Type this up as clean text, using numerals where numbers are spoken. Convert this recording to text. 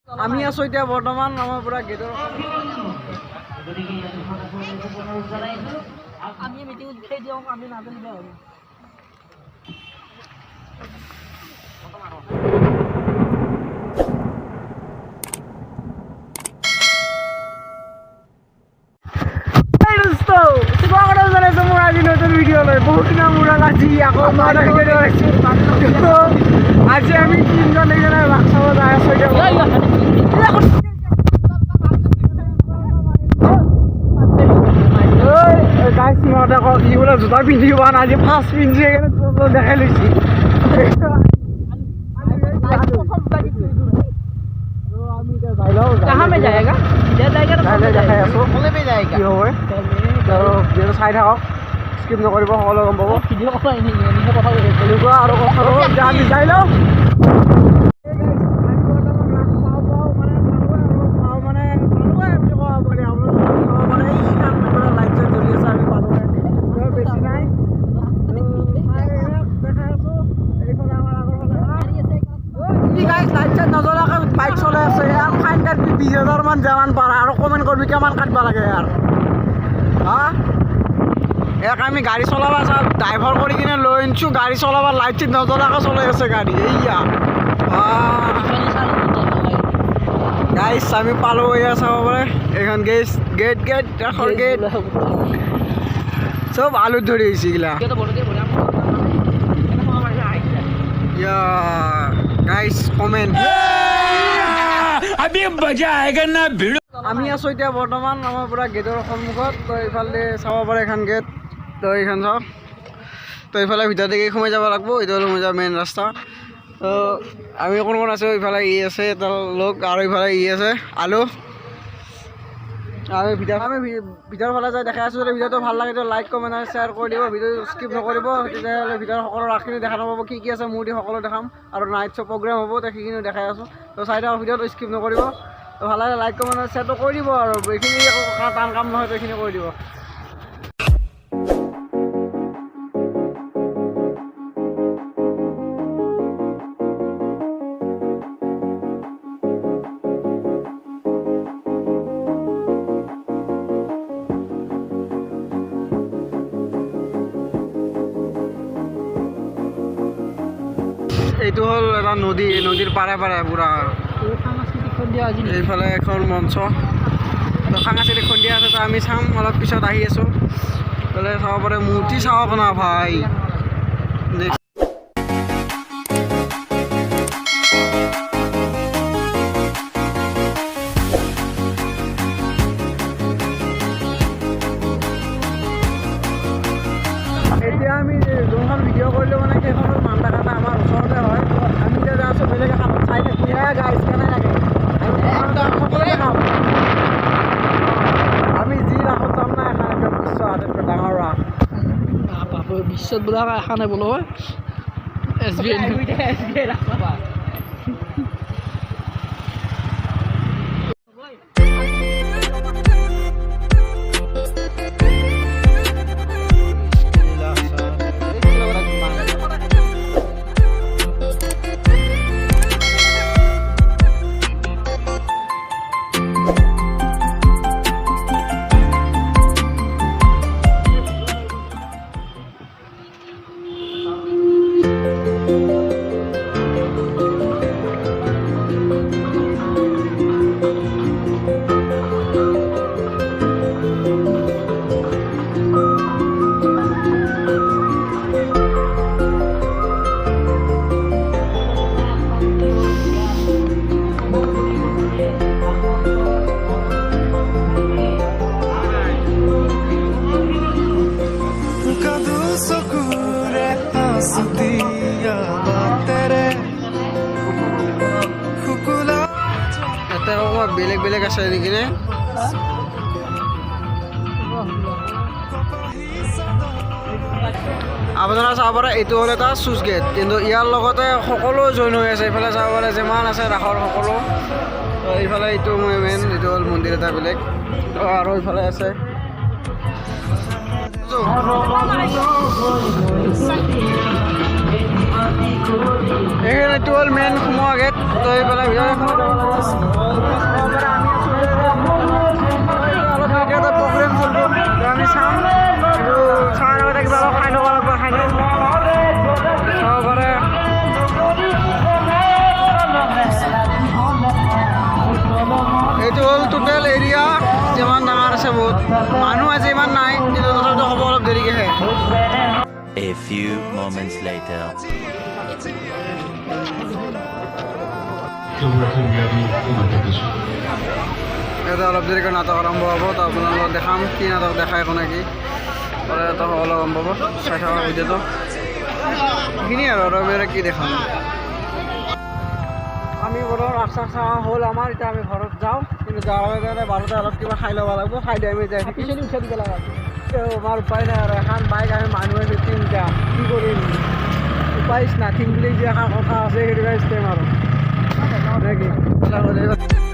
আমি আছো এতিয়া বৰ্তমান আমাৰ পুৰা গেটৰ আমি মিটিং উঠাই দিওঁ আমি নাজানিলে হ'ব মোৰ আজি নতুন ভিডিঅ' লৈ বহুত দিনৰ মূৰত আজি আকৌ আজি আমি তিনিজন এইজনে ভাত চাব যাই আছো ই বোলে জোতা পিন্ধি পোৱা নাই আজি ফাৰ্ষ্ট পিন্ধি দেখাই লৈছি চাই থাকক স্কিপ নকৰিব সকলোৱে গম পাব এনেকুৱা আৰু কথা আমি যাই লওঁ বাইক চলাই আছে ইয়াৰ ফাইন কাটবি 20,000 মান যিমান পাৰা আৰু কমেণ্ট কৰবি কিমান কাটবা লাগে ইয়াৰ হা ইয়াক আমি গাড়ী চলাব চাওঁ ড্ৰাইভাৰ কৰি কিনে লৈ আনিছোঁ গাড়ী চলাব লাইট চিট নজলাকৈ চলাই আছে গাড়ী এইয়া গাইছ আমি পালোঁ এয়া চাব পাৰে এইখন গেট ৰাসৰ গেট চব আলুত ধৰি আহিছে এইগিলা গাইছ কমেণ্ট আমি আছো এতিয়া বৰ্তমান আমাৰ পুৰা গেটৰ সন্মুখত তো এইফালে চাব পাৰে এখন গেট তো এইখন চাওক তো এইফালে ভিতৰতে সোমাই যাব লাগিব এইটো সোমাই যাব মেইন ৰাস্তা তো আমি কোন কোন আছোঁ এইফালে ই আছে এটা লোক আৰু এইফালে ই আছে আলু আমি ভিতৰ ফালে যাই দেখাই আছোঁ যদি ভিডিঅ'টো ভাল লাগে তো লাইক কমেণ্ট আৰু শ্বেয়াৰ কৰি দিব ভিডিঅ'টো স্কিপ নকৰিব তেতিয়াহ'লে ভিতৰৰ সকলো ৰাসখিনি দেখা নাপাব কি কি আছে মোৰ দি সকলো দেখাম আৰু নাইট শ্ব' প্ৰগ্ৰেম হ'ব সেইখিনিও দেখাই আছোঁ তো চাই থাকক ভিডিঅ'টো স্কিপ নকৰিব তো ভাল লাগে লাইক কমেণ্ট আৰু শ্বেয়াৰটো কৰি দিব আৰু এইখিনি একো টান কাম নহয় তো এইখিনি কৰি দিব এইটো হ'ল এটা নদী নদীৰ পাৰে পাৰে পুৰা এইফালে এখন মঞ্চ তো সাংস্কৃতিক সন্ধিয়া আছে তো আমি চাম অলপ পিছত আহি আছোঁ বোলে চাব পাৰে মূৰ্তি চাওক না ভাই এতিয়া আমি যোনখন ভিডিঅ' কৰিলোঁ মানে সেইখন মান্দা কাটা আমাৰ ওচৰতে হয় আমি এতিয়া যাই আছোঁ বেলেগ এখন চাই থাকি গাইছ কেনে লাগে সকলোৱে খাম আমি যি ৰাসত যাম না এখন একদম বিশ্ব আটাইতকৈ ডাঙৰ ৰাস বিশ্বত বোলা এখন বোলো হয় SBI ৰাস বেলেগ বেলেগ আছে নেকি নে আপোনালোকে চাব পাৰে এইটো হ'ল এটা চুইচ গেট কিন্তু ইয়াৰ লগতে সকলো জইন হৈ আছে এইফালে চাব পাৰে যিমান আছে ৰাসৰ সকলো এইফালে এইটো মেইন এইটো হ'ল মন্দিৰ এটা বেলেগ আৰু এইফালে আছে এইটো হ'ল মেইন সোমোৱা গেট তো এইফালে ভিতৰত এইটো হ'ল টোটেল এৰিয়া যিমান ডাঙৰ আছে বহুত মানুহ আছে ইমান নাই কিন্তু তথাপিতো হ'ব অলপ দেৰিকেহে A few moments later. ইয়াতে অলপ দেৰিকৈ নাটক আৰম্ভ হ'ব তো আপোনালোকক দেখাম কি নাটক দেখাই কোনে কি এটা অলপ আৰম্ভ হ'ব চাই থকা ভিডিঅ'টো এইখিনি আৰু বেলেগ কি দেখাম আমি বৰৰ আচাৰ চাৱা হ'ল আমাৰ এতিয়া আমি ঘৰত যাওঁ কিন্তু যাওঁতে বাৰতে অলপ কিবা খাই ল'ব লাগিব খাই দি আমি যাই থাকিম উঠাই দিব লগা আমাৰ উপায় নাই আৰু এখন বাইক আমি মানুহে তিনিটা কি কৰিম উপায় নাথিং বুলি যি এখন কথা আছে সেইটো ষ্টেম আৰু নে কি